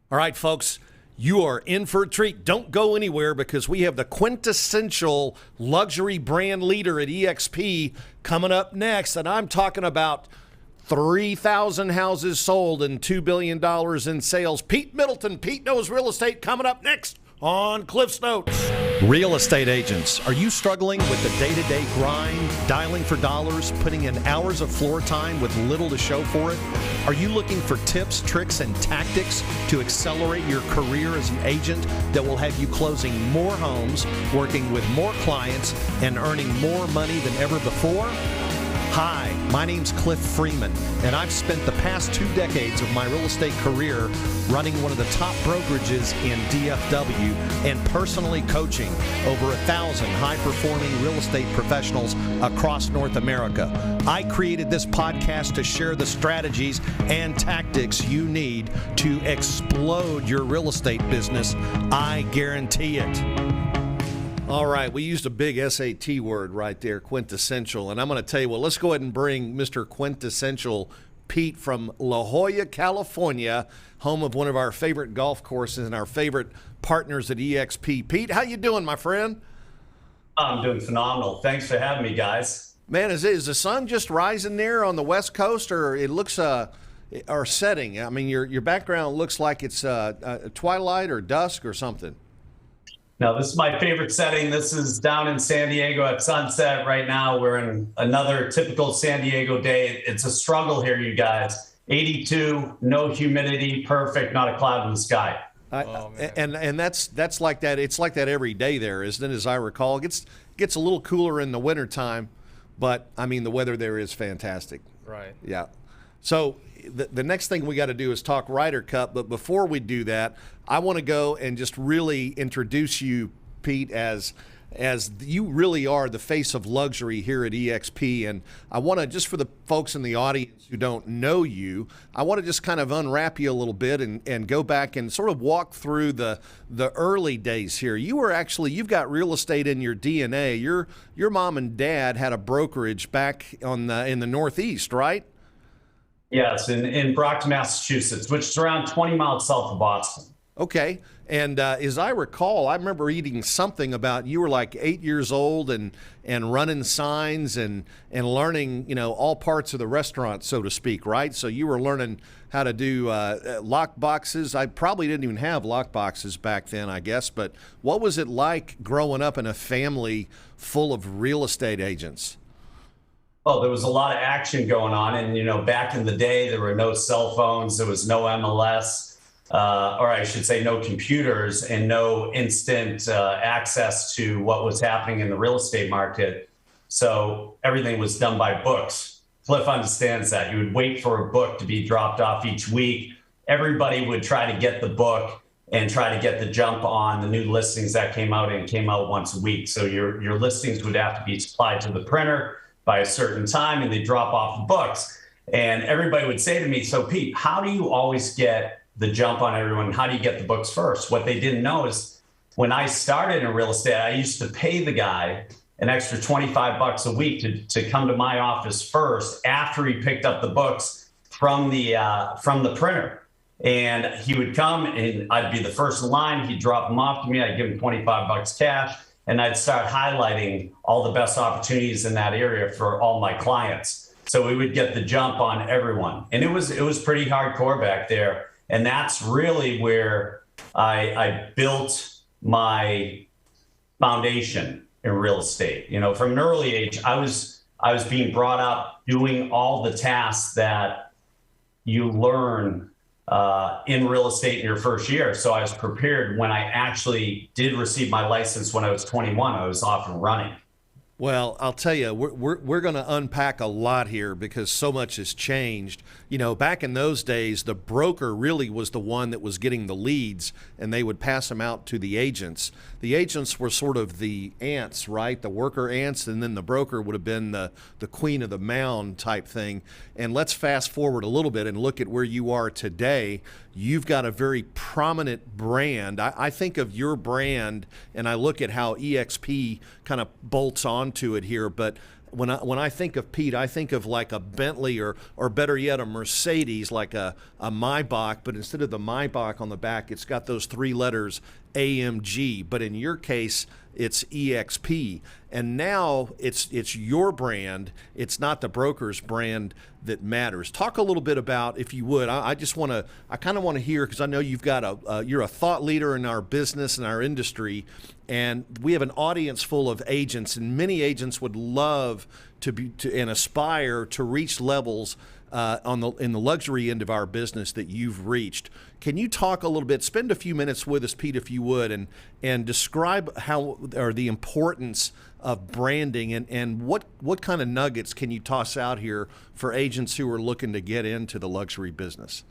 All right, folks, you are in for a treat. Don't go anywhere because we have the quintessential luxury brand leader at EXP coming up next. And I'm talking about 3,000 houses sold and $2 billion in sales. Pete Middleton, Pete Knows Real Estate, coming up next on Cliff's Notes. Real estate agents, are you struggling with the day-to-day grind, dialing for dollars, putting in hours of floor time with little to show for it? Are you looking for tips, tricks, and tactics to accelerate your career as an agent that will have you closing more homes, working with more clients, and earning more money than ever before? Hi, my name's Cliff Freeman, and I've spent the past 2 decades of my real estate career running one of the top brokerages in DFW and personally coaching over 1,000 high-performing real estate professionals across North America. I created this podcast to share the strategies and tactics you need to explode your real estate business. I guarantee it. All right, we used a big SAT word right there, quintessential. And I'm going to tell you what, let's go ahead and bring Mr. Quintessential Pete from La Jolla, California, home of one of our favorite golf courses and our favorite partners at EXP. Pete, how you doing, my friend? I'm doing phenomenal. Thanks for having me, guys. Man, is the sun just rising there on the West Coast, or it looks or setting? I mean, your background looks like it's twilight or dusk or something. Now, this is my favorite setting. This is down in San Diego at sunset right now. We're in another typical San Diego day. It's a struggle here, you guys. 82, no humidity, perfect, not a cloud in the sky. And that's like that. It's like that every day there, isn't it? As I recall, it gets a little cooler in the wintertime, but I mean the weather there is fantastic. Right. Yeah. So the next thing we got to do is talk Ryder Cup. But before we do that, I want to go and just really introduce you, Pete, as you really are the face of luxury here at EXP. And I want to, just for the folks in the audience who don't know you, I want to just kind of unwrap you a little bit and go back and sort of walk through the early days here. You've got real estate in your DNA. Your mom and dad had a brokerage back in the Northeast, right? Yes, in Brockton, Massachusetts, which is around 20 miles south of Boston. Okay. And as I recall, I remember reading something about you were like 8 years old and running signs and learning, all parts of the restaurant, so to speak, right? So you were learning how to do lock boxes. I probably didn't even have lock boxes back then, I guess. But what was it like growing up in a family full of real estate agents? Well, there was a lot of action going on. And, back in the day, there were no cell phones. There was no MLS, or I should say no computers and no instant access to what was happening in the real estate market. So everything was done by books. Cliff understands that. You would wait for a book to be dropped off each week. Everybody would try to get the book and try to get the jump on the new listings that came out once a week. So your listings would have to be supplied to the printer by a certain time, and they drop off the books. And everybody would say to me, so Pete, how do you always get the jump on everyone? How do you get the books first? What they didn't know is when I started in real estate, I used to pay the guy an extra $25 a week to come to my office first after he picked up the books from the printer. And he would come and I'd be the first in line. He'd drop them off to me. I'd give him $25 cash. And I'd start highlighting all the best opportunities in that area for all my clients. So we would get the jump on everyone. And it was pretty hardcore back there. And that's really where I built my foundation in real estate. From an early age, I was being brought up doing all the tasks that you learn in real estate in your first year. So I was prepared when I actually did receive my license when I was 21. I was off and running. Well, I'll tell you, we're going to unpack a lot here because so much has changed. Back in those days, the broker really was the one that was getting the leads, and they would pass them out to the agents. The agents were sort of the ants, right? The worker ants, and then the broker would have been the queen of the mound type thing. And let's fast forward a little bit and look at where you are today. You've got a very prominent brand. I think of your brand, and I look at how EXP kind of bolts onto it here, but when I think of Pete, I think of like a Bentley or better yet, a Mercedes, like a Maybach, but instead of the Maybach on the back, it's got those three letters AMG. But in your case, it's EXP. And now it's your brand. It's not the broker's brand that matters. Talk a little bit about, if you would. I kind of want to hear, because I know you've got you're a thought leader in our business and our industry, and we have an audience full of agents, and many agents would love to and aspire to reach levels in the luxury end of our business that you've reached. Can you talk a little bit, spend a few minutes with us, Pete, if you would, and describe how, or the importance of branding, and what kind of nuggets can you toss out here for agents who are looking to get into the luxury business?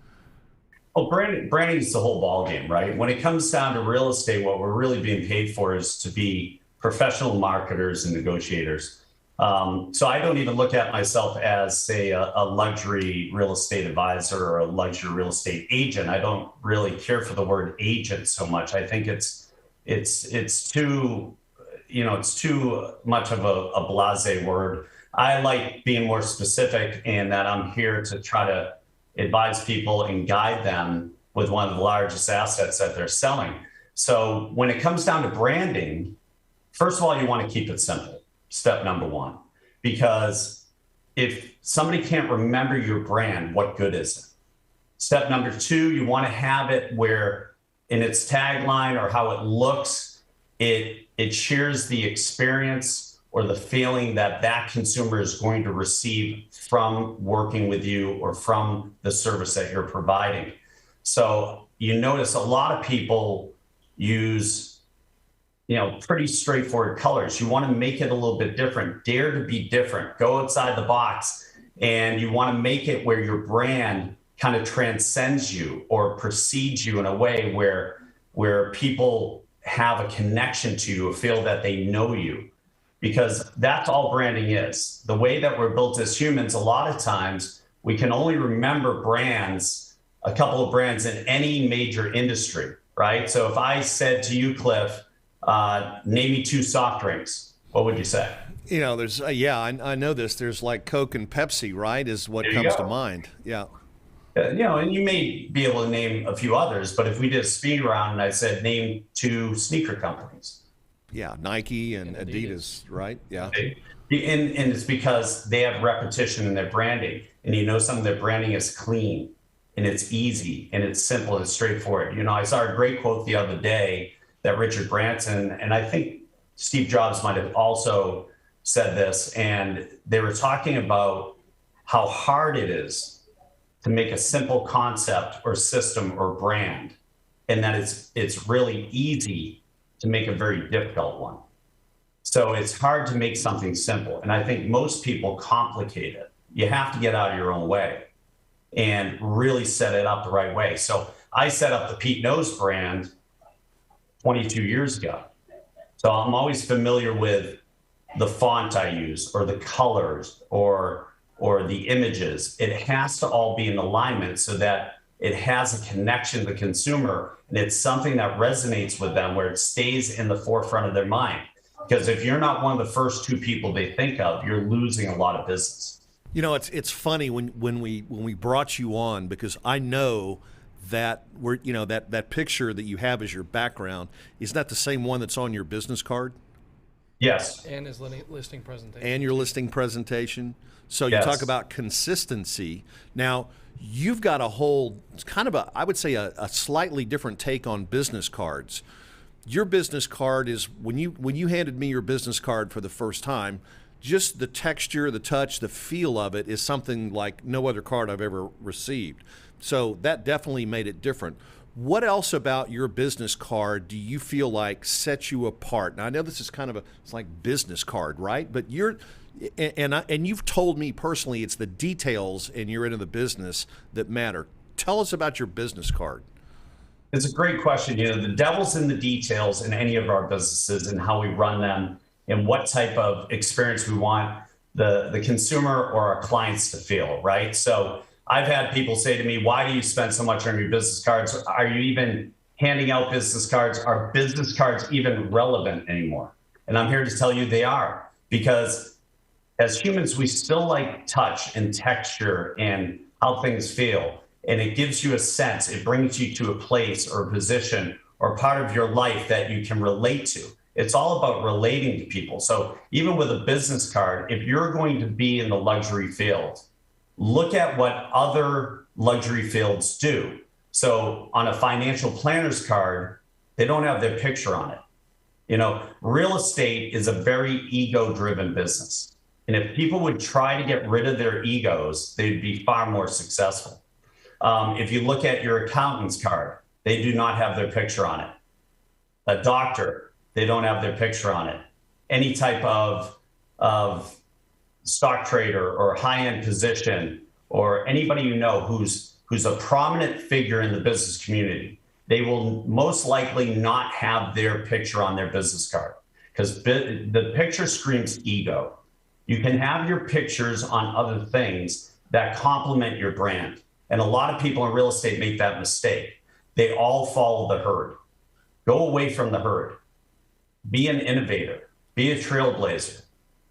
Well, branding is the whole ballgame, right? When it comes down to real estate, what we're really being paid for is to be professional marketers and negotiators. So I don't even look at myself as, say, a luxury real estate advisor or a luxury real estate agent. I don't really care for the word agent so much. I think it's too, it's too much of a blasé word. I like being more specific in that I'm here to try to advise people and guide them with one of the largest assets that they're selling. So when it comes down to branding, first of all, you want to keep it simple. Step number one, because if somebody can't remember your brand, what good is it? Step number two, you want to have it where in its tagline or how it looks, it shares the experience or the feeling that consumer is going to receive from working with you or from the service that you're providing. So you notice a lot of people use pretty straightforward colors. You want to make it a little bit different, dare to be different, go outside the box, and you want to make it where your brand kind of transcends you or precedes you in a way where people have a connection to you or feel that they know you, because that's all branding is. The way that we're built as humans, a lot of times we can only remember brands, a couple of brands in any major industry, right? So if I said to you, Cliff, name me two soft drinks, what would you say? There's, I know this. There's like Coke and Pepsi, right? Is what comes to mind. Yeah. And you may be able to name a few others, but if we did a speed round and I said, name two sneaker companies. Yeah. Nike and Adidas, right? Yeah. And it's because they have repetition in their branding, and some of their branding is clean and it's easy and it's simple and it's straightforward. I saw a great quote the other day that Richard Branson, and I think Steve Jobs might have also said this, and they were talking about how hard it is to make a simple concept or system or brand, and that it's really easy to make a very difficult one. So it's hard to make something simple, and I think most people complicate it. You have to get out of your own way and really set it up the right way. So I set up the Pete Knows brand 22 years ago. So I'm always familiar with the font I use or the colors or the images. It has to all be in alignment so that it has a connection to the consumer, and it's something that resonates with them where it stays in the forefront of their mind. Because if you're not one of the first two people they think of, you're losing a lot of business. It's funny when we brought you on, because I know that that picture that you have as your background is not the same one that's on your business card. Yes. And his listing presentation. And your listing presentation. So you talk about consistency. Now you've got a whole kind of I would say a slightly different take on business cards. Your business card is, when you handed me your business card for the first time, just the texture, the touch, the feel of it is something like no other card I've ever received. So that definitely made it different. What else about your business card do you feel like sets you apart? Now I know this is kind of it's like business card, right? But and you've told me personally it's the details and you're into the business that matter. Tell us about your business card. It's a great question. The devil's in the details in any of our businesses and how we run them and what type of experience we want the consumer or our clients to feel, right? So I've had people say to me, why do you spend so much on your business cards? Are you even handing out business cards? Are business cards even relevant anymore? And I'm here to tell you they are, because as humans, we still like touch and texture and how things feel. And it gives you a sense, it brings you to a place or a position or part of your life that you can relate to. It's all about relating to people. So even with a business card, if you're going to be in the luxury field, look at what other luxury fields do. So on a financial planner's card, they don't have their picture on it. You know, real estate is a very ego-driven business. And if people would try to get rid of their egos, they'd be far more successful. If you look at your accountant's card, they do not have their picture on it. A doctor, they don't have their picture on it. Any type of stock trader or high-end position or anybody you know who's a prominent figure in the business community, they will most likely not have their picture on their business card because the picture screams ego. You can have your pictures on other things that complement your brand. And a lot of people in real estate make that mistake. They all follow the herd. Go away from the herd. Be an innovator. Be a trailblazer.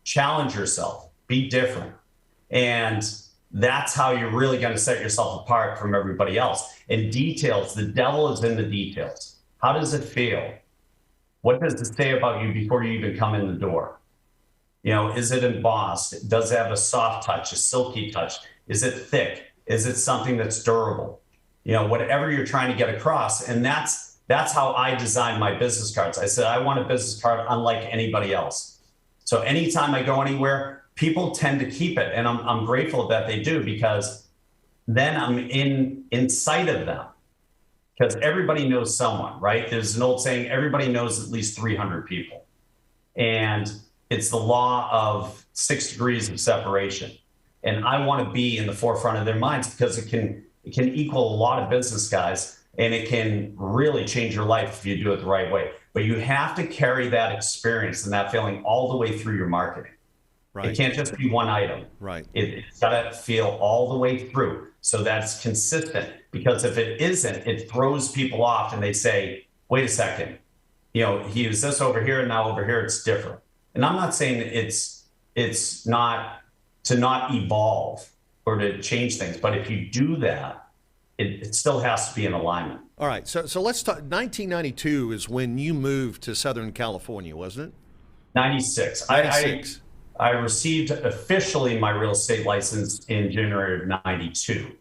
Challenge yourself. Be different. And that's how you're really going to set yourself apart from everybody else. And details, the devil is in the details. How does it feel? What does it say about you before you even come in the door? You know, is it embossed? Does it have a soft touch, a silky touch? Is it thick? Is it something that's durable? You know, whatever you're trying to get across. And that's how I designed my business cards. I said, I want a business card unlike anybody else. So anytime I go anywhere, people tend to keep it. And I'm grateful that they do, because then I'm in sight of them. Because everybody knows someone, right? There's an old saying, everybody knows at least 300 people. And it's the law of 6 degrees of separation. And I want to be in the forefront of their minds because it can equal a lot of business guys, and it can really change your life if you do it the right way. But you have to carry that experience and that feeling all the way through your marketing. Right. It can't just be one item. Right. It's got to feel all the way through so that's consistent. Because if it isn't, it throws people off and they say, wait a second, you know, he used this over here and now over here it's different. And I'm not saying it's not to not evolve or to change things, but if you do that, it still has to be in alignment. All right, so let's talk. 1992 is when you moved to Southern California, wasn't it? 96. 96. I received officially my real estate license in January of 92.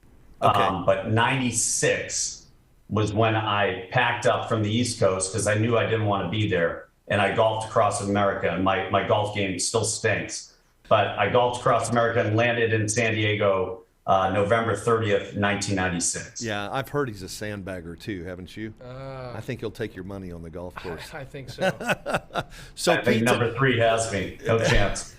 Okay. But 96 was when I packed up from the East Coast because I knew I didn't want to be there. And I golfed across America, and my golf game still stinks. But I golfed across America and landed in San Diego November 30th, 1996. Yeah, I've heard he's a sandbagger too, haven't you? I think he'll take your money on the golf course. I think so. I think number 3 has me. No chance.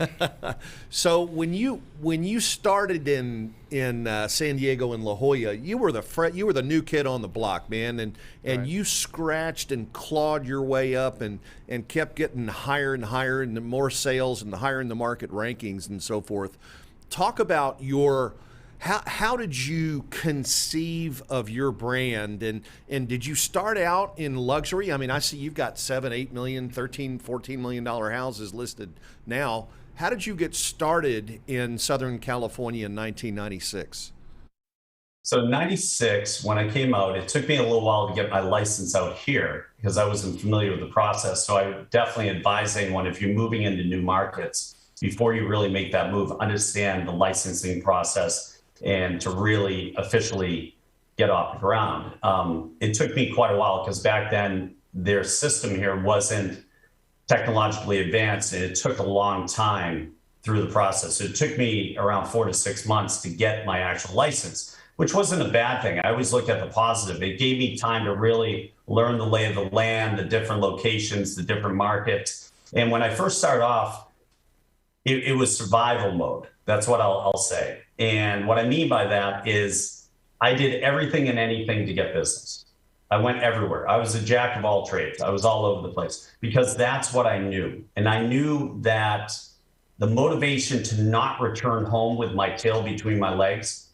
So when you started in San Diego and La Jolla, you were the new kid on the block, man, and Right. you scratched and clawed your way up and kept getting higher and higher and more sales and higher in the market rankings and so forth. Talk about how did you conceive of your brand, and did you start out in luxury? I mean, I see you've got 7, 8 million, 13, 14 million dollar houses listed now. How did you get started in Southern California in 1996? So 96, when I came out, it took me a little while to get my license out here because I wasn't familiar with the process. So I definitely advise anyone, if you're moving into new markets, before you really make that move, understand the licensing process and to really officially get off the ground. It took me quite a while because back then their system here wasn't technologically advanced, and it took a long time through the process. It took me around 4 to 6 months to get my actual license, which wasn't a bad thing. I always looked at the positive. It gave me time to really learn the lay of the land, the different locations, the different markets. And when I first started off, it was survival mode. That's what I'll say. And what I mean by that is I did everything and anything to get business. I went everywhere. I was a jack of all trades. I was all over the place because that's what I knew. And I knew that the motivation to not return home with my tail between my legs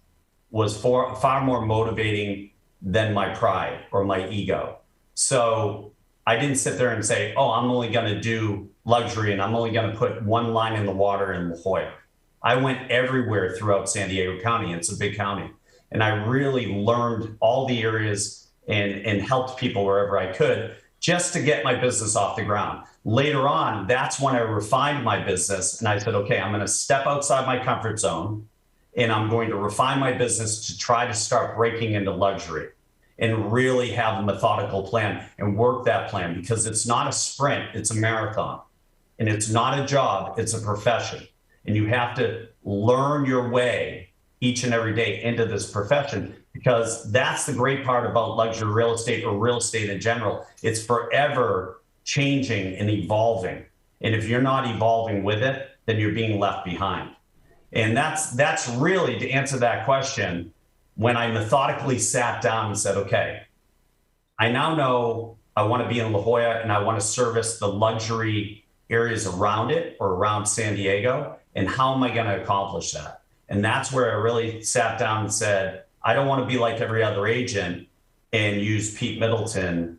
was far more motivating than my pride or my ego. So I didn't sit there and say, oh, I'm only going to do luxury and I'm only going to put one line in the water in La Jolla. I went everywhere throughout San Diego County. It's a big county. And I really learned all the areas and helped people wherever I could just to get my business off the ground. Later on, that's when I refined my business. And I said, okay, I'm going to step outside my comfort zone and I'm going to refine my business to try to start breaking into luxury and really have a methodical plan and work that plan, because it's not a sprint, it's a marathon. And it's not a job, it's a profession. And you have to learn your way each and every day into this profession, because that's the great part about luxury real estate or real estate in general. It's forever changing and evolving. And if you're not evolving with it, then you're being left behind. And that's really, to answer that question, when I methodically sat down and said, okay, I now know I want to be in La Jolla and I want to service the luxury areas around it or around San Diego. And how am I going to accomplish that? And that's where I really sat down and said, I don't want to be like every other agent and use Pete Middleton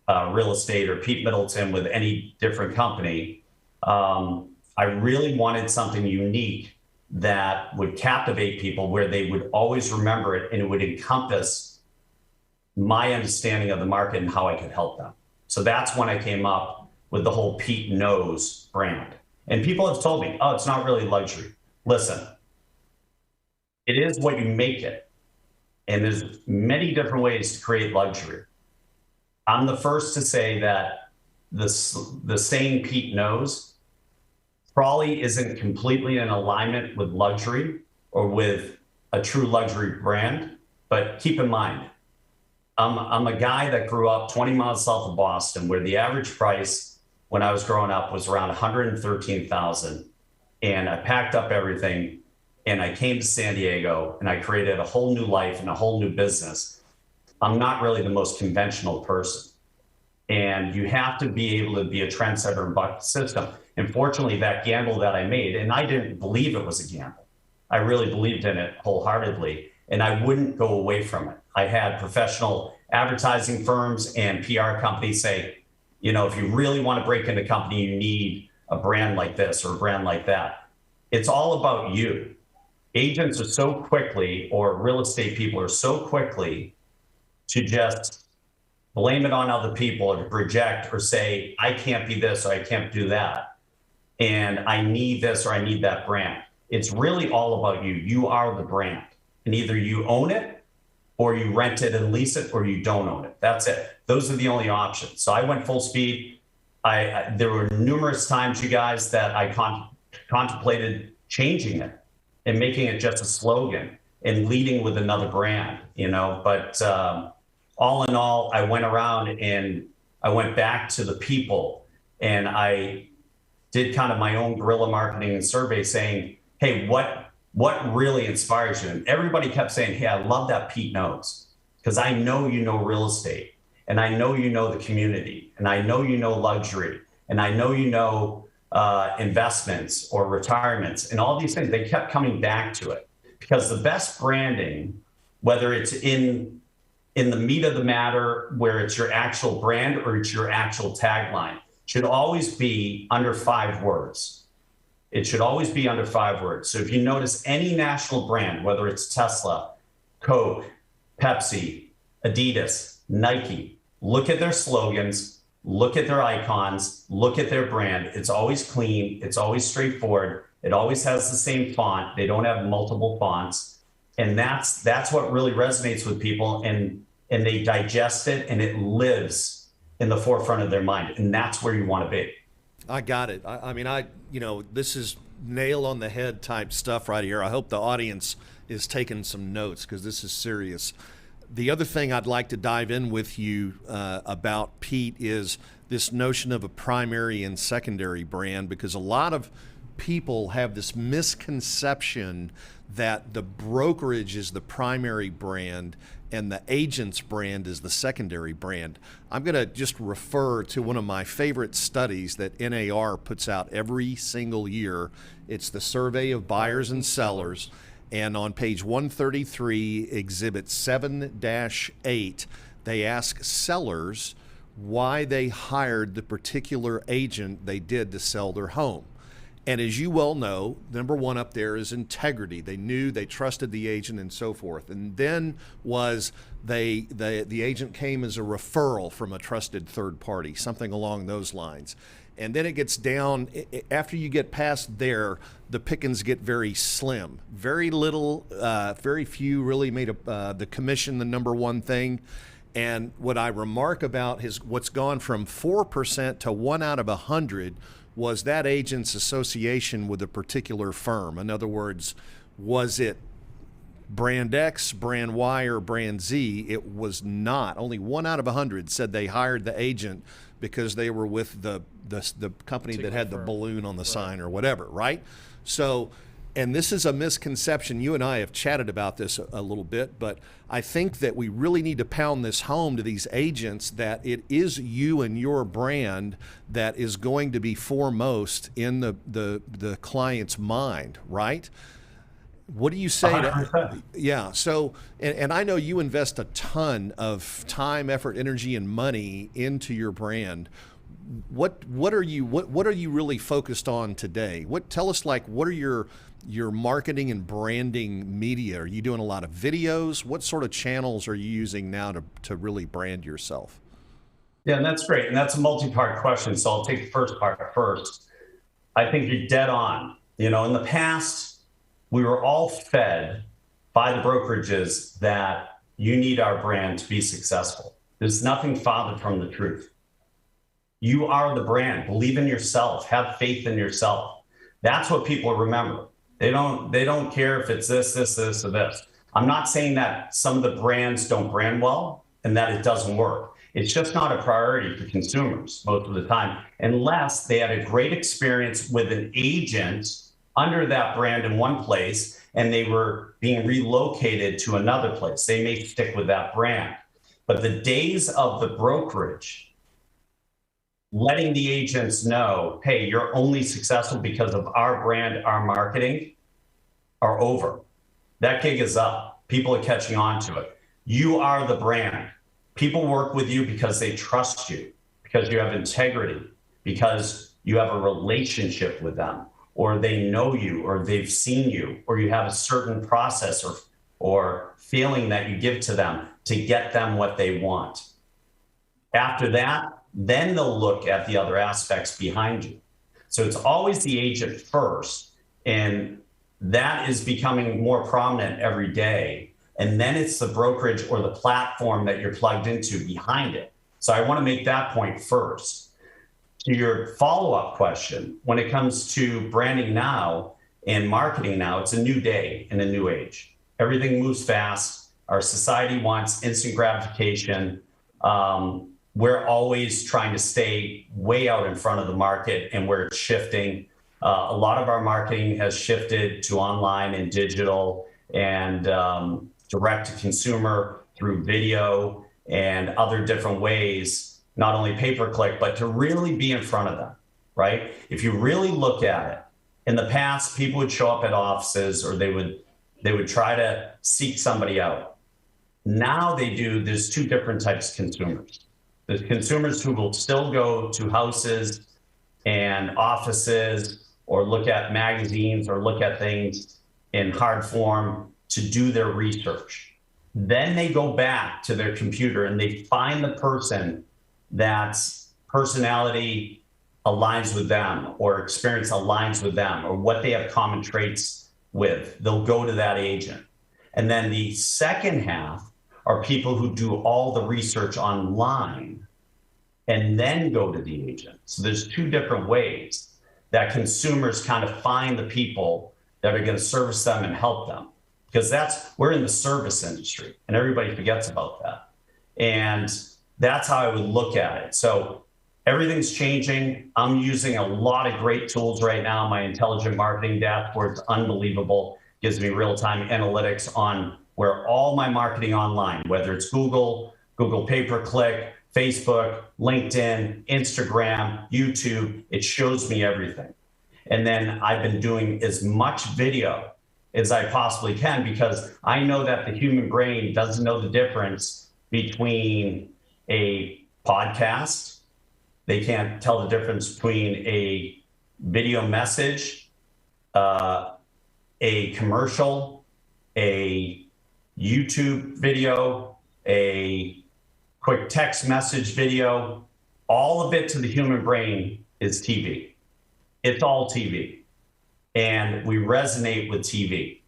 Real Estate or Pete Middleton with any different company. I really wanted something unique that would captivate people, where they would always remember it and it would encompass my understanding of the market and how I could help them. So that's when I came up with the whole Pete Knows brand. And people have told me, oh, it's not really luxury. Listen, it is what you make it. And there's many different ways to create luxury. I'm the first to say that the saying Pete Knows probably isn't completely in alignment with luxury or with a true luxury brand. But keep in mind, I'm a guy that grew up 20 miles south of Boston, where the average price when I was growing up was around $113,000. And I packed up everything and I came to San Diego and I created a whole new life and a whole new business. I'm not really the most conventional person. And you have to be able to be a trendsetter and buck the system. And fortunately, that gamble that I made, and I didn't believe it was a gamble. I really believed in it wholeheartedly, and I wouldn't go away from it. I had professional advertising firms and PR companies say, you know, if you really want to break into a company, you need a brand like this or a brand like that. It's all about you. Agents are so quickly, or real estate people are so quickly to just blame it on other people or to project or say, I can't be this or I can't do that. And I need this or I need that brand. It's really all about you. You are the brand. And either you own it or you rent it and lease it, or you don't own it. That's it. Those are the only options. So I went full speed. There were numerous times, you guys, that I contemplated changing it and making it just a slogan and leading with another brand, you know. But all in all, I went around and I went back to the people and I did kind of my own guerrilla marketing and survey saying, hey, what really inspires you? And everybody kept saying, hey, I love that Pete Knows, because I know you know real estate, and I know you know the community, and I know you know luxury, and I know you know investments or retirements and all these things. They kept coming back to it, because the best branding, whether it's in the meat of the matter, where it's your actual brand or it's your actual tagline, should always be under 5 words. It should always be under 5 words. So if you notice any national brand, whether it's Tesla, Coke, Pepsi, Adidas, Nike, look at their slogans, look at their icons, look at their brand. It's always clean. It's always straightforward. It always has the same font. They don't have multiple fonts. And that's what really resonates with people, and they digest it, and it lives in the forefront of their mind. And that's where you want to be. I got it. I mean, this is nail on the head type stuff right here. I hope the audience is taking some notes, because this is serious. The other thing I'd like to dive in with you about Pete is this notion of a primary and secondary brand, because a lot of people have this misconception that the brokerage is the primary brand and the agent's brand is the secondary brand. I'm going to just refer to one of my favorite studies that NAR puts out every single year. It's the Survey of Buyers and Sellers. And on page 133, exhibit 7-8, they ask sellers why they hired the particular agent they did to sell their home. And as you well know, number one up there is integrity. They knew, they trusted the agent and so forth. And then was the agent came as a referral from a trusted third party, something along those lines. And then it gets down, after you get past there, the pickings get very slim. Very little, very few really made the commission the number one thing. And what I remark about what's gone from 4% to 1 out of 100 was that agent's association with a particular firm. In other words, was it brand X, brand Y, or brand Z? It was not. Only 1 out of 100 said they hired the agent because they were with the company that had the balloon on the sign or whatever, right? So, and this is a misconception. You and I have chatted about this a little bit, but I think that we really need to pound this home to these agents that it is you and your brand that is going to be foremost in the client's mind, right? What do you say to, yeah, so, and I know you invest a ton of time, effort, energy, and money into your brand. What are you really focused on today? Tell us, like, what are your marketing and branding media? Are you doing a lot of videos? What sort of channels are you using now to really brand yourself? Yeah, and that's great. And that's a multi-part question. So I'll take the first part first. I think you're dead on. You know, in the past, we were all fed by the brokerages that you need our brand to be successful. There's nothing farther from the truth. You are the brand. Believe in yourself. Have faith in yourself. That's what people remember. They don't care if it's this, or this. I'm not saying that some of the brands don't brand well and that it doesn't work. It's just not a priority for consumers most of the time, unless they had a great experience with an agent under that brand in one place and they were being relocated to another place. They may stick with that brand. But the days of the brokerage letting the agents know, hey, you're only successful because of our brand, our marketing, are over. That gig is up. People are catching on to it. You are the brand. People work with you because they trust you, because you have integrity, because you have a relationship with them, or they know you, or they've seen you, or you have a certain process or feeling that you give to them to get them what they want. After that, then they'll look at the other aspects behind you. So it's always the agent first, and that is becoming more prominent every day. And then it's the brokerage or the platform that you're plugged into behind it. So I want to make that point first. To your follow-up question, when it comes to branding now and marketing now, it's a new day and a new age. Everything moves fast. Our society wants instant gratification. We're always trying to stay way out in front of the market and where it's shifting. A lot of our marketing has shifted to online and digital and direct to consumer through video and other different ways, not only pay-per-click, but to really be in front of them, right? If you really look at it, in the past, people would show up at offices or they would try to seek somebody out. Now there's two different types of consumers. There's consumers who will still go to houses and offices or look at magazines or look at things in hard form to do their research. Then they go back to their computer and they find the person that's personality aligns with them or experience aligns with them or what they have common traits with. They'll go to that agent. And then the second half are people who do all the research online and then go to the agent. So there's two different ways that consumers kind of find the people that are going to service them and help them, because we're in the service industry and everybody forgets about that. And that's how I would look at it. So everything's changing. I'm using a lot of great tools right now. My intelligent marketing dashboard is unbelievable. Gives me real-time analytics on where all my marketing online, whether it's Google pay-per-click, Facebook, LinkedIn, Instagram, YouTube, it shows me everything. And then I've been doing as much video as I possibly can because I know that the human brain doesn't know the difference between a podcast. They can't tell the difference between a video message, a commercial, a YouTube video, a quick text message video, all of it to the human brain is TV. It's all TV. And we resonate with TV.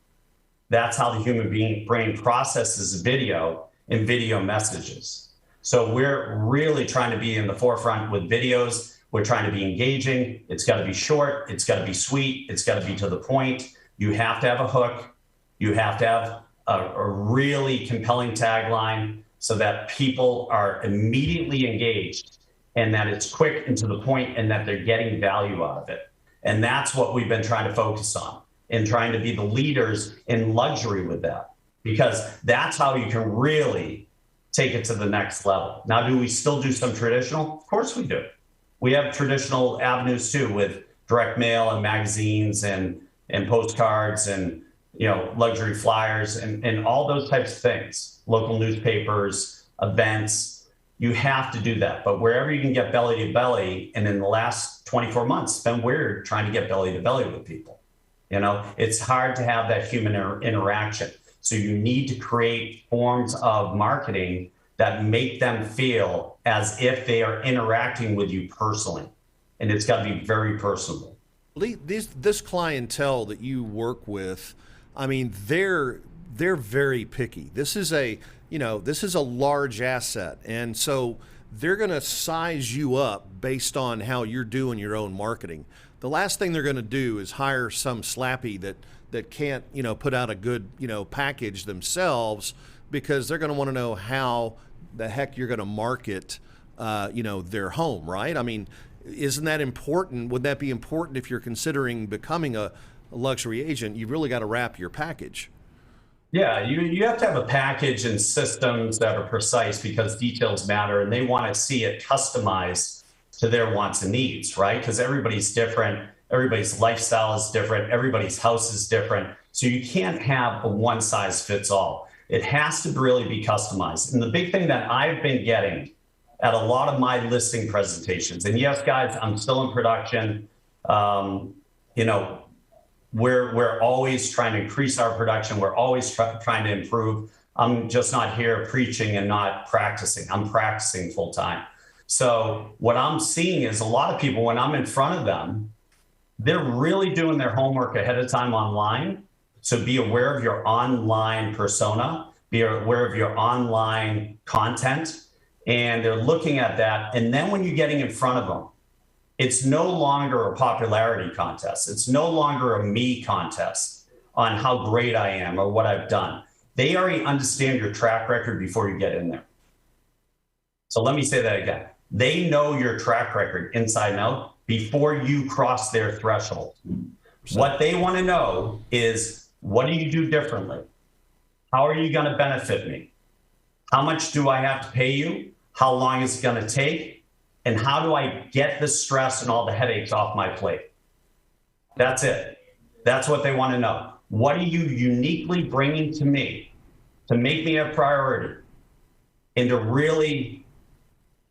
That's how the human brain processes video and video messages. So we're really trying to be in the forefront with videos. We're trying to be engaging. It's got to be short. It's got to be sweet. It's got to be to the point. You have to have a hook. You have to have a really compelling tagline so that people are immediately engaged and that it's quick and to the point and that they're getting value out of it. And that's what we've been trying to focus on and trying to be the leaders in luxury with that, because that's how you can really take it to the next level. Now, do we still do some traditional? Of course we do. We have traditional avenues too, with direct mail and magazines and postcards and luxury flyers and all those types of things, local newspapers, events. You have to do that. But wherever you can get belly to belly, and in the last 24 months, it's been weird trying to get belly to belly with people. It's hard to have that human interaction. So you need to create forms of marketing that make them feel as if they are interacting with you personally. And it's got to be very personable. This clientele that you work with, I mean, they're very picky. This is a large asset. And so they're going to size you up based on how you're doing your own marketing. The last thing they're going to do is hire some slappy that can't, put out a good, package themselves, because they're going to want to know how the heck you're going to market, their home, right? I mean, isn't that important? Would that be important if you're considering becoming a luxury agent? You've really got to wrap your package. Yeah, you have to have a package and systems that are precise, because details matter and they want to see it customized to their wants and needs, right? Because everybody's different. Everybody's lifestyle is different. Everybody's house is different. So you can't have a one size fits all. It has to really be customized. And the big thing that I've been getting at a lot of my listing presentations, and yes, guys, I'm still in production. We're always trying to increase our production. We're always trying to improve. I'm just not here preaching and not practicing. I'm practicing full time. So what I'm seeing is a lot of people, when I'm in front of them, they're really doing their homework ahead of time online. So be aware of your online persona, be aware of your online content, and they're looking at that. And then when you're getting in front of them, it's no longer a popularity contest. It's no longer a me contest on how great I am or what I've done. They already understand your track record before you get in there. So let me say that again. They know your track record inside and out before you cross their threshold. What they want to know is, what do you do differently? How are you going to benefit me? How much do I have to pay you? How long is it going to take? And how do I get the stress and all the headaches off my plate? That's it. That's what they want to know. What are you uniquely bringing to me to make me a priority and to really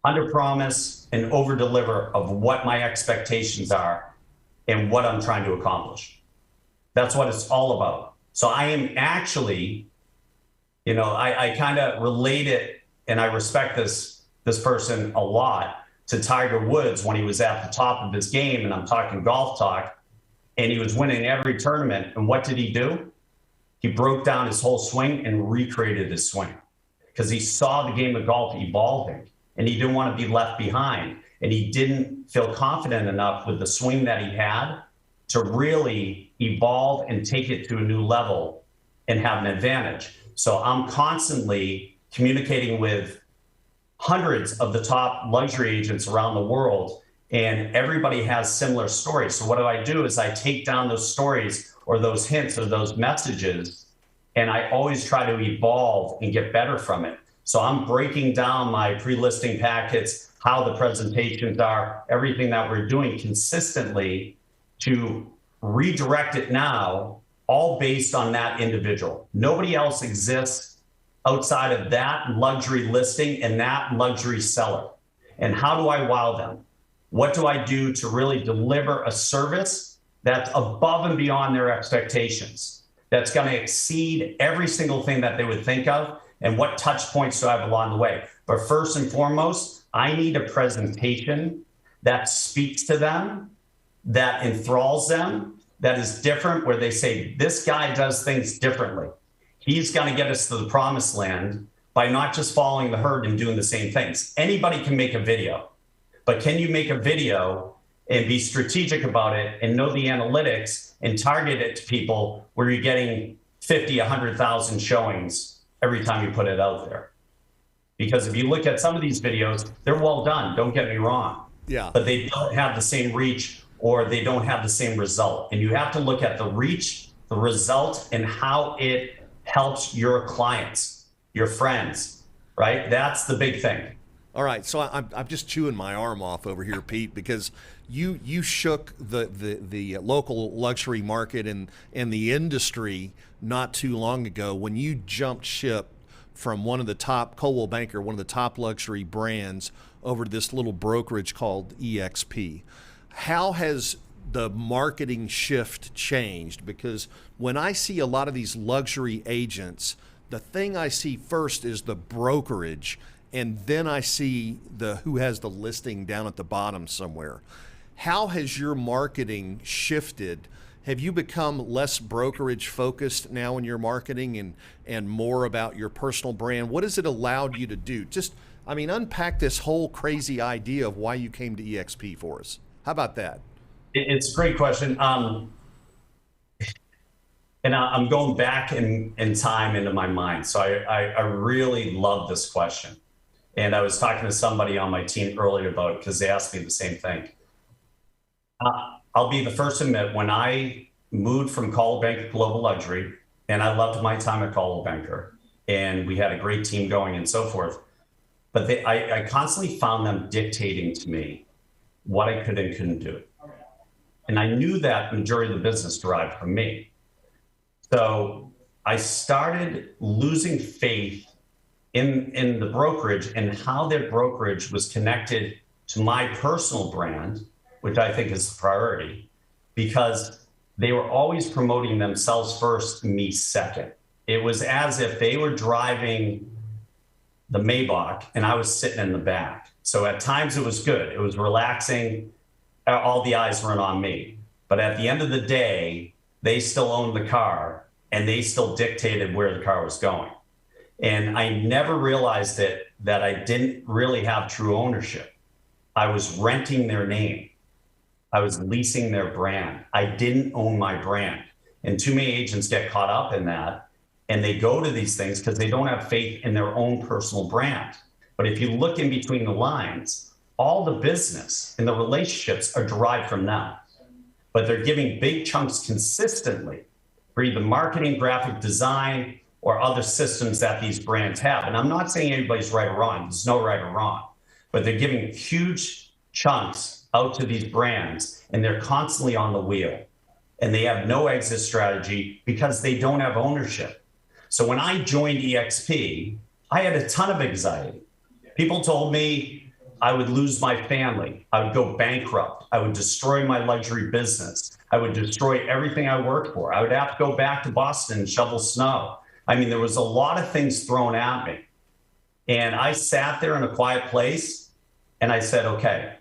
underpromise and overdeliver of what my expectations are and what I'm trying to accomplish? That's what it's all about. So I am actually, I kind of relate it, and I respect this person a lot, to Tiger Woods when he was at the top of his game, and I'm talking golf talk, and he was winning every tournament. And what did he do? He broke down his whole swing and recreated his swing, because he saw the game of golf evolving and he didn't want to be left behind. And he didn't feel confident enough with the swing that he had to really evolve and take it to a new level and have an advantage. So I'm constantly communicating with hundreds of the top luxury agents around the world, and everybody has similar stories. So what I do is I take down those stories or those hints or those messages, and I always try to evolve and get better from it. So I'm breaking down my pre-listing packets, how the presentations are, everything that we're doing consistently to redirect it now, all based on that individual. Nobody else exists outside of that luxury listing and that luxury seller. And how do I wow them? What do I do to really deliver a service that's above and beyond their expectations? That's going to exceed every single thing that they would think of, and what touch points do I have along the way? But first and foremost, I need a presentation that speaks to them, that enthralls them, that is different, where they say, this guy does things differently. He's going to get us to the promised land by not just following the herd and doing the same things. Anybody can make a video, but can you make a video and be strategic about it and know the analytics and target it to people where you're getting 50, 100,000 showings every time you put it out there? Because if you look at some of these videos, they're well done, don't get me wrong. Yeah. But they don't have the same reach, or they don't have the same result. And you have to look at the reach, the result, and how it helps your clients, your friends, right? That's the big thing. All right, so I'm just chewing my arm off over here, Pete, because you shook the local luxury market and the industry not too long ago when you jumped ship from one of the top, Coldwell Banker, one of the top luxury brands, over to this little brokerage called EXP. How has the marketing shift changed? Because when I see a lot of these luxury agents, the thing I see first is the brokerage, and then I see the who has the listing down at the bottom somewhere. How has your marketing shifted? Have you become less brokerage focused now in your marketing and more about your personal brand? What has it allowed you to do? Just, I mean, unpack this whole crazy idea of why you came to EXP for us. How about that? It's a great question. And I'm going back in time into my mind. So I really love this question. And I was talking to somebody on my team earlier about it because they asked me the same thing. I'll be the first to admit, when I moved from Coldwell Banker Global Luxury, and I loved my time at Coldwell Banker, and we had a great team going and so forth, but I constantly found them dictating to me what I could and couldn't do. And I knew that majority of the business derived from me. So I started losing faith in the brokerage and how their brokerage was connected to my personal brand, which I think is the priority, because they were always promoting themselves first, me second. It was as if they were driving the Maybach and I was sitting in the back. So at times it was good. It was relaxing. All the eyes weren't on me. But at the end of the day, they still owned the car and they still dictated where the car was going. And I never realized that I didn't really have true ownership. I was renting their name. I was leasing their brand. I didn't own my brand. And too many agents get caught up in that, and they go to these things because they don't have faith in their own personal brand. But if you look in between the lines, all the business and the relationships are derived from them. But they're giving big chunks consistently for either marketing, graphic design, or other systems that these brands have. And I'm not saying anybody's right or wrong. There's no right or wrong. But they're giving huge chunks out to these brands, and they're constantly on the wheel. And they have no exit strategy because they don't have ownership. So when I joined EXP, I had a ton of anxiety. People told me I would lose my family. I would go bankrupt. I would destroy my luxury business. I would destroy everything I worked for. I would have to go back to Boston and shovel snow. I mean, there was a lot of things thrown at me. And I sat there in a quiet place and I said, okay,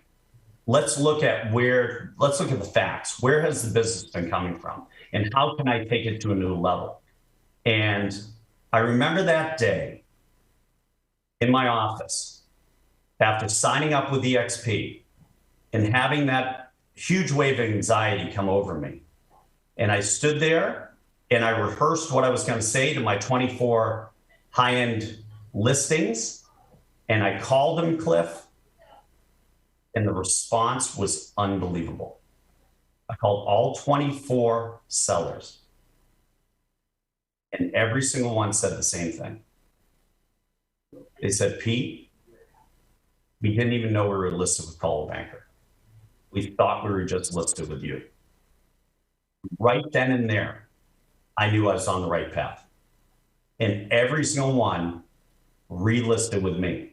let's look at the facts. Where has the business been coming from? And how can I take it to a new level? And I remember that day in my office, after signing up with EXP and having that huge wave of anxiety come over me. And I stood there and I rehearsed what I was going to say to my 24 high-end listings. And I called them, Cliff, and the response was unbelievable. I called all 24 sellers, and every single one said the same thing. They said, Pete, we didn't even know we were listed with Coldwell Banker. We thought we were just listed with you. Right then and there, I knew I was on the right path. And every single one relisted with me.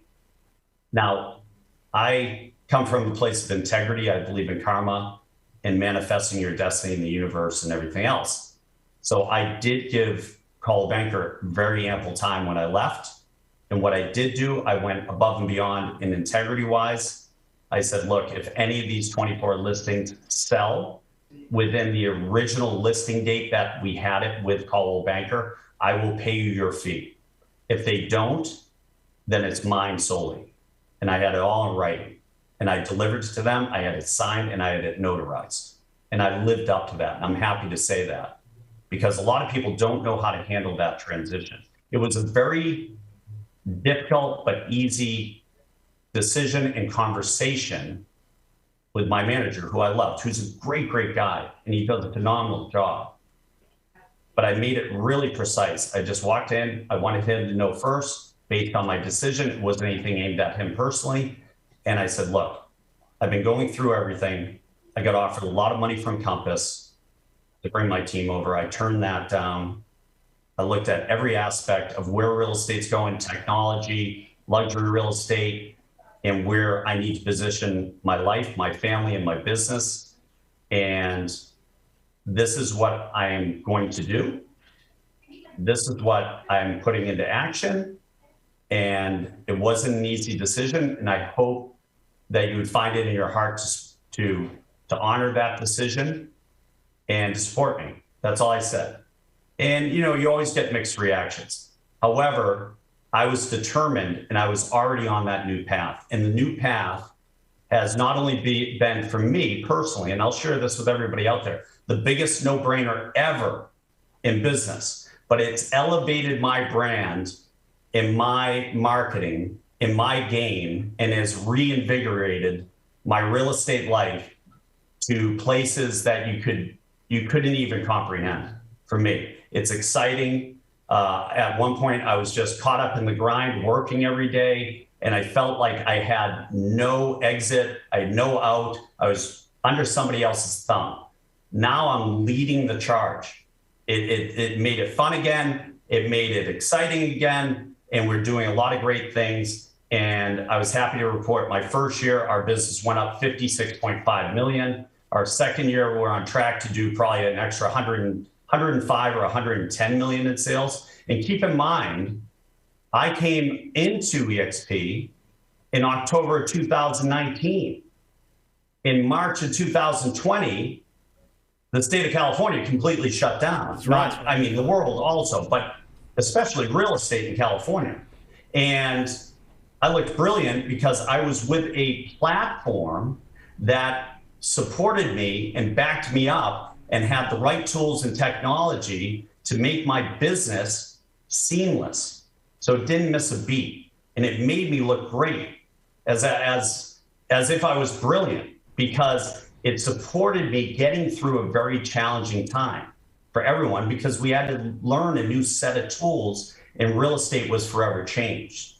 Now, I come from a place of integrity. I believe in karma and manifesting your destiny in the universe and everything else. So I did give Coldwell Banker very ample time when I left. And what I did do, I went above and beyond in integrity wise. I said, look, if any of these 24 listings sell within the original listing date that we had it with Coldwell Banker, I will pay you your fee. If they don't, then it's mine solely. And I had it all in writing. And I delivered it to them. I had it signed and I had it notarized. And I lived up to that. And I'm happy to say that because a lot of people don't know how to handle that transition. It was a very difficult but easy decision and conversation with my manager, who I loved, who's a great, great guy, and he does a phenomenal job. But I made it really precise. I just walked in. I wanted him to know first, based on my decision. It wasn't anything aimed at him personally. And I said, look, I've been going through everything. I got offered a lot of money from Compass to bring my team over. I turned that down. I looked at every aspect of where real estate's going, technology, luxury real estate, and where I need to position my life, my family, and my business. And this is what I am going to do. This is what I'm putting into action. And it wasn't an easy decision. And I hope that you would find it in your heart to honor that decision and to support me. That's all I said. And, you know, you always get mixed reactions. However, I was determined and I was already on that new path. And the new path has not only been for me personally, and I'll share this with everybody out there, the biggest no-brainer ever in business, but it's elevated my brand in my marketing, in my game, and has reinvigorated my real estate life to places that you couldn't even comprehend for me. It's exciting. At one point, I was just caught up in the grind, working every day, and I felt like I had no exit, I had no out. I was under somebody else's thumb. Now I'm leading the charge. It made it fun again. It made it exciting again. And we're doing a lot of great things. And I was happy to report my first year, our business went up 56.5 million. Our second year, we're on track to do probably an extra 105 or 110 million in sales. And keep in mind, I came into EXP in October 2019. In March of 2020, the state of California completely shut down. That's right. I mean, the world also, but especially real estate in California. And I looked brilliant because I was with a platform that supported me and backed me up and had the right tools and technology to make my business seamless. So it didn't miss a beat. And it made me look great as if I was brilliant because it supported me getting through a very challenging time for everyone because we had to learn a new set of tools and real estate was forever changed.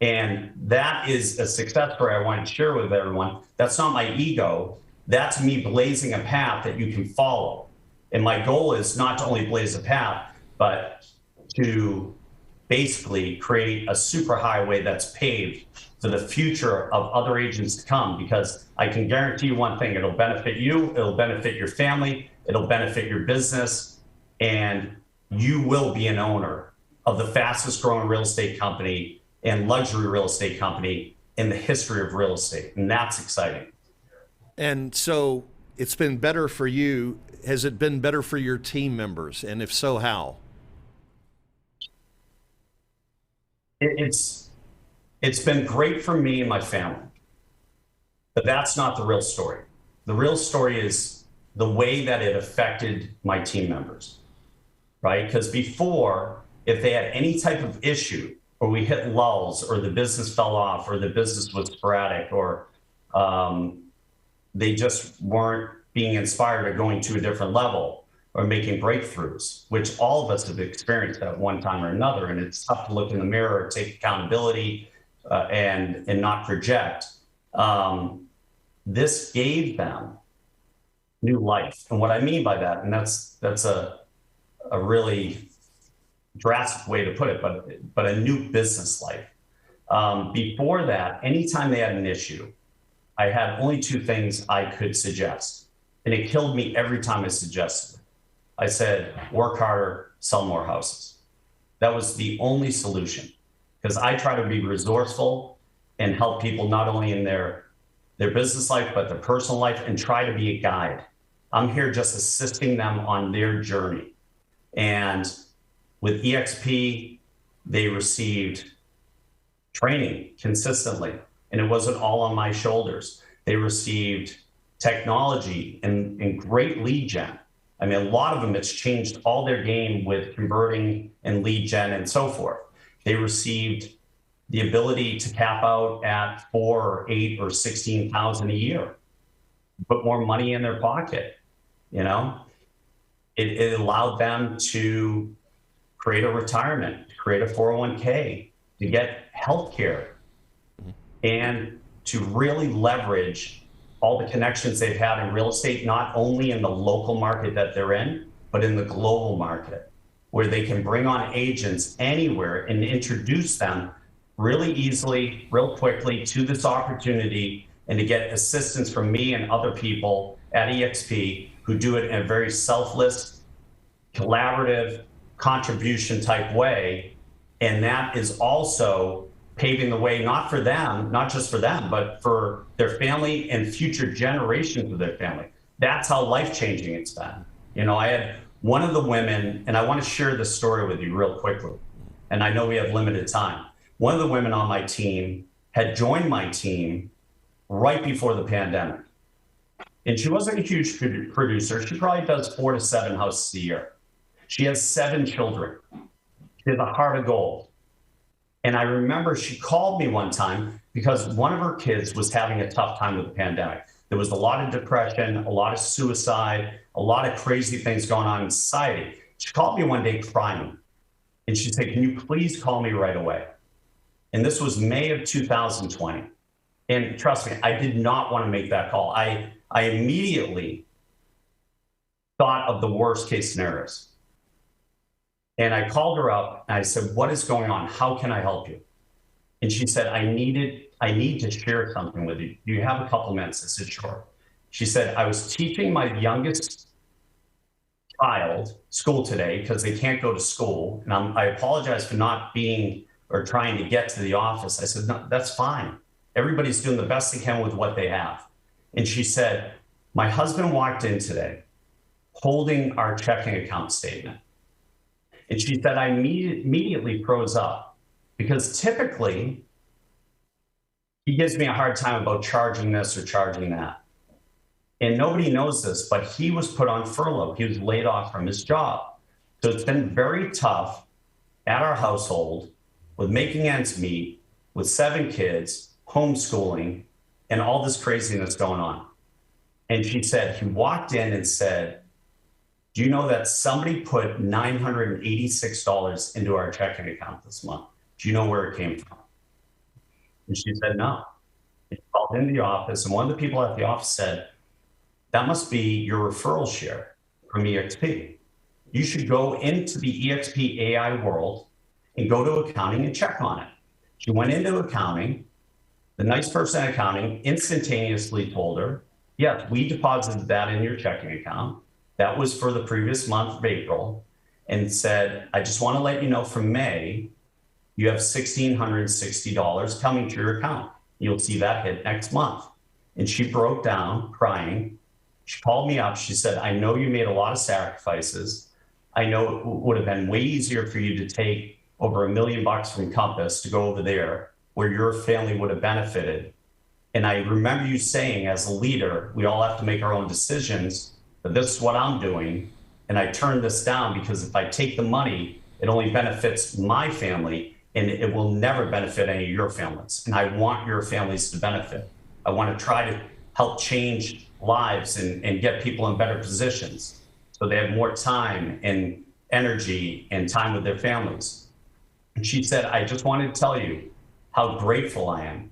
And that is a success story I want to share with everyone. That's not my ego. That's me blazing a path that you can follow. And my goal is not to only blaze a path, but to basically create a super highway that's paved for the future of other agents to come, because I can guarantee you one thing, it'll benefit you, it'll benefit your family, it'll benefit your business, and you will be an owner of the fastest growing real estate company and luxury real estate company in the history of real estate. And that's exciting. And so it's been better for you. Has it been better for your team members? And if so, how? It's been great for me and my family, but that's not the real story. The real story is the way that it affected my team members, right? Because before, if they had any type of issue, or we hit lulls, or the business fell off, or the business was sporadic, or they just weren't being inspired or going to a different level or making breakthroughs, which all of us have experienced at one time or another. And it's tough to look in the mirror, take accountability, and not project. This gave them new life. And what I mean by that, and that's a really drastic way to put it, but a new business life. Before that, anytime they had an issue, I had only two things I could suggest. And it killed me every time I suggested it. I said, work harder, sell more houses. That was the only solution, because I try to be resourceful and help people not only in their business life, but their personal life, and try to be a guide. I'm here just assisting them on their journey. And with EXP, they received training consistently, and it wasn't all on my shoulders. They received technology and great lead gen. I mean, a lot of them, it's changed all their game with converting and lead gen and so forth. They received the ability to cap out at 4 or 8 or 16,000 a year, put more money in their pocket. You know, it allowed them to create a retirement, to create a 401k, to get health care, and to really leverage all the connections they've had in real estate, not only in the local market that they're in, but in the global market, where they can bring on agents anywhere and introduce them really easily, real quickly to this opportunity, and to get assistance from me and other people at EXP who do it in a very selfless, collaborative, contribution type way. And that is also paving the way, not for them, not just for them, but for their family and future generations of their family. That's how life-changing it's been. You know, I had one of the women, and I want to share this story with you real quickly, and I know we have limited time. One of the women on my team had joined my team right before the pandemic. And she wasn't a huge producer. She probably does 4 to 7 houses a year. She has 7 children. She has a heart of gold. And I remember she called me one time because one of her kids was having a tough time with the pandemic. There was a lot of depression, a lot of suicide, a lot of crazy things going on in society. She called me one day crying. And she said, "Can you please call me right away?" And this was May of 2020. And trust me, I did not want to make that call. I immediately thought of the worst case scenarios. And I called her up and I said, "What is going on? How can I help you?" And she said, I need to share something with you. Do you have a couple minutes?" I said, "Sure." She said, "I was teaching my youngest child school today because they can't go to school. And I apologize for not being or trying to get to the office." I said, "No, that's fine. Everybody's doing the best they can with what they have." And she said, "My husband walked in today holding our checking account statement." And she said, "I immediately froze up because typically he gives me a hard time about charging this or charging that. And nobody knows this, but he was put on furlough. He was laid off from his job. So it's been very tough at our household with making ends meet, with 7 kids, homeschooling, and all this craziness going on." And she said, he walked in and said, "Do you know that somebody put $986 into our checking account this month? Do you know where it came from?" And she said, "No." She called into the office, and one of the people at the office said, "That must be your referral share from EXP. You should go into the EXP AI world and go to accounting and check on it." She went into accounting. The nice person at accounting instantaneously told her, "Yes, we deposited that in your checking account. That was for the previous month of April," and said, "I just want to let you know from May, you have $1,660 coming to your account. You'll see that hit next month." And she broke down crying. She called me up. She said, "I know you made a lot of sacrifices. I know it would have been way easier for you to take over $1 million from Compass to go over there where your family would have benefited. And I remember you saying, as a leader, we all have to make our own decisions, but this is what I'm doing. And I turned this down because if I take the money, it only benefits my family and it will never benefit any of your families. And I want your families to benefit. I want to try to help change lives and get people in better positions so they have more time and energy and time with their families." And she said, "I just wanted to tell you how grateful I am.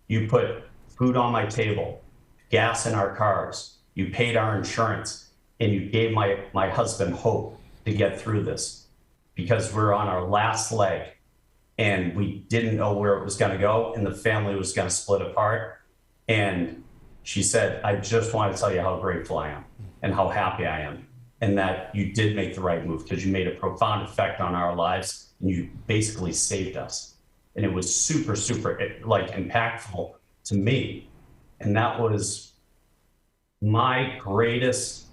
You put food on my table, gas in our cars, you paid our insurance, and you gave my husband hope to get through this because we're on our last leg and we didn't know where it was going to go and the family was going to split apart. And she said, I just want to tell you how grateful I am and how happy I am, and that you did make the right move because you made a profound effect on our lives and you basically saved us. And it was super, super like impactful to me. And that was my greatest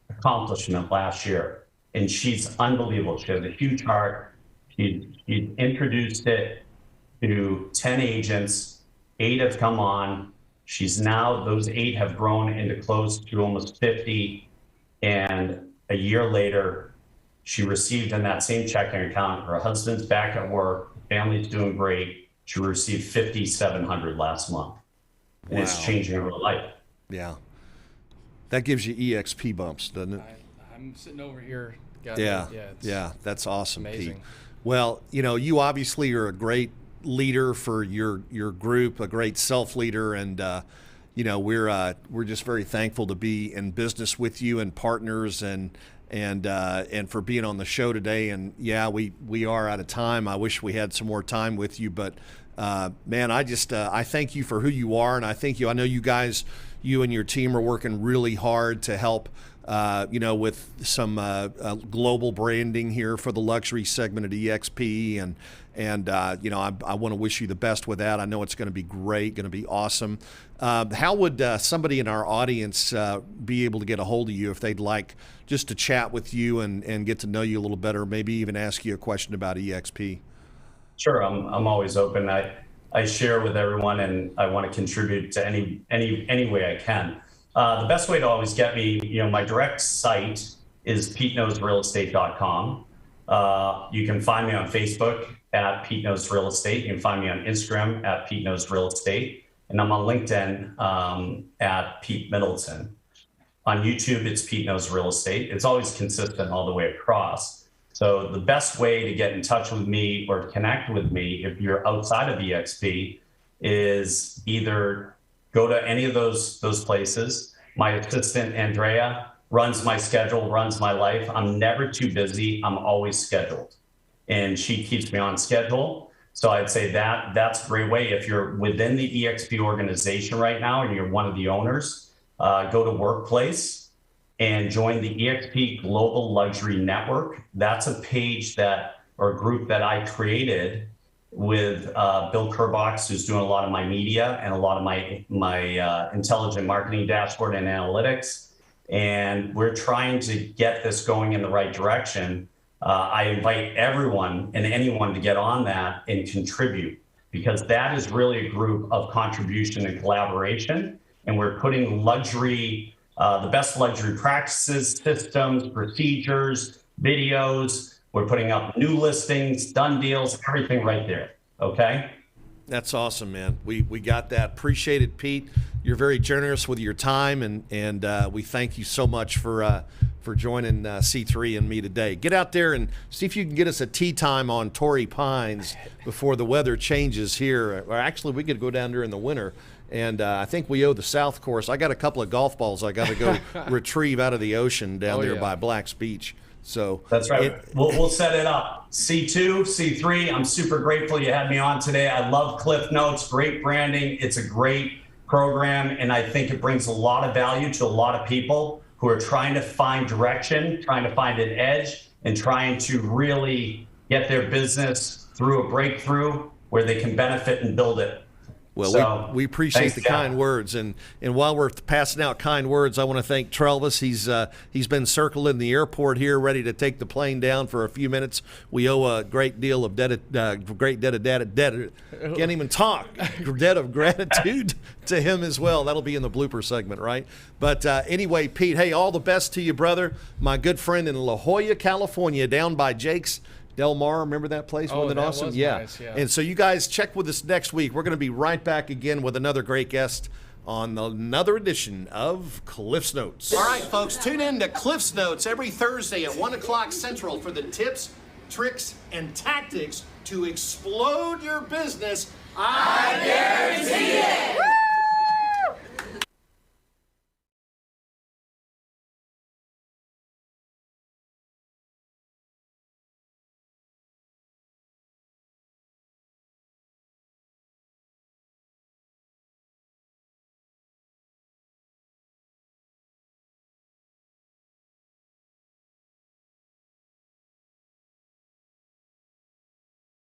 accomplishment last year. And she's unbelievable. She has a huge heart. She introduced it to 10 agents, 8 have come on. She's now, those 8 have grown into close to almost 50. And a year later, she received in that same checking account, her husband's back at work, family's doing great. She received $5,700 last month. And it's changing her life. Yeah. That gives you EXP bumps, doesn't it? I'm sitting over here. Yeah, that's awesome, amazing. Pete. Well, you obviously are a great leader for your group, a great self-leader, and we're just very thankful to be in business with you and partners and for being on the show today. And yeah, we are out of time. I wish we had some more time with you, but man, I thank you for who you are, and I know you and your team are working really hard to help with some global branding here for the luxury segment at EXP, and I want to wish you the best with that. I know it's going to be great, going to be awesome. How would somebody in our audience be able to get a hold of you if they'd like just to chat with you and get to know you a little better, maybe even ask you a question about EXP? Sure, I'm always open. I share with everyone, and I want to contribute to any way I can. The best way to always get me, my direct site is PeteKnowsRealEstate.com. You can find me on Facebook at Pete Knows Real Estate. You can find me on Instagram at Pete Knows Real Estate. And I'm on LinkedIn at Pete Middleton. On YouTube, it's Pete Knows Real Estate. It's always consistent all the way across. So the best way to get in touch with me or connect with me if you're outside of EXP is either go to any of those places. My assistant, Andrea, runs my schedule, runs my life. I'm never too busy. I'm always scheduled. And she keeps me on schedule. So I'd say that's a great way. If you're within the EXP organization right now and you're one of the owners, go to Workplace and join the EXP Global Luxury Network. That's a page or a group that I created with Bill Kerbox, who's doing a lot of my media and a lot of my intelligent marketing dashboard and analytics. And we're trying to get this going in the right direction. I invite everyone and anyone to get on that and contribute, because that is really a group of contribution and collaboration. And we're putting the best luxury practices, systems, procedures, videos. We're putting up new listings, done deals, everything right there. Okay? That's awesome, man. We got that. Appreciate it, Pete. You're very generous with your time, and we thank you so much for joining C3 and me today. Get out there and see if you can get us a tee time on Torrey Pines before the weather changes here. Or actually, we could go down there in the winter. And I think we owe the South Course. I got a couple of golf balls I got to go retrieve out of the ocean down there by Black's Beach. So that's right. We'll set it up. C2, C3, I'm super grateful you had me on today. I love Cliff Notes, great branding. It's a great program, and I think it brings a lot of value to a lot of people who are trying to find direction, trying to find an edge, and trying to really get their business through a breakthrough where they can benefit and build it. Well, So, we appreciate the kind words, and while we're passing out kind words, I want to thank Trelvis. He's been circling the airport here, ready to take the plane down for a few minutes. We owe a great deal of debt of gratitude to him as well. That'll be in the blooper segment, right? But anyway, Pete, hey, all the best to you, brother. My good friend in La Jolla, California, down by Jake's Del Mar, remember that place? Oh, Wasn't it that awesome? was Yeah. nice, yeah. And so you guys check with us next week. We're going to be right back again with another great guest on another edition of Cliff's Notes. All right, folks, tune in to Cliff's Notes every Thursday at 1 o'clock Central for the tips, tricks, and tactics to explode your business. I guarantee it.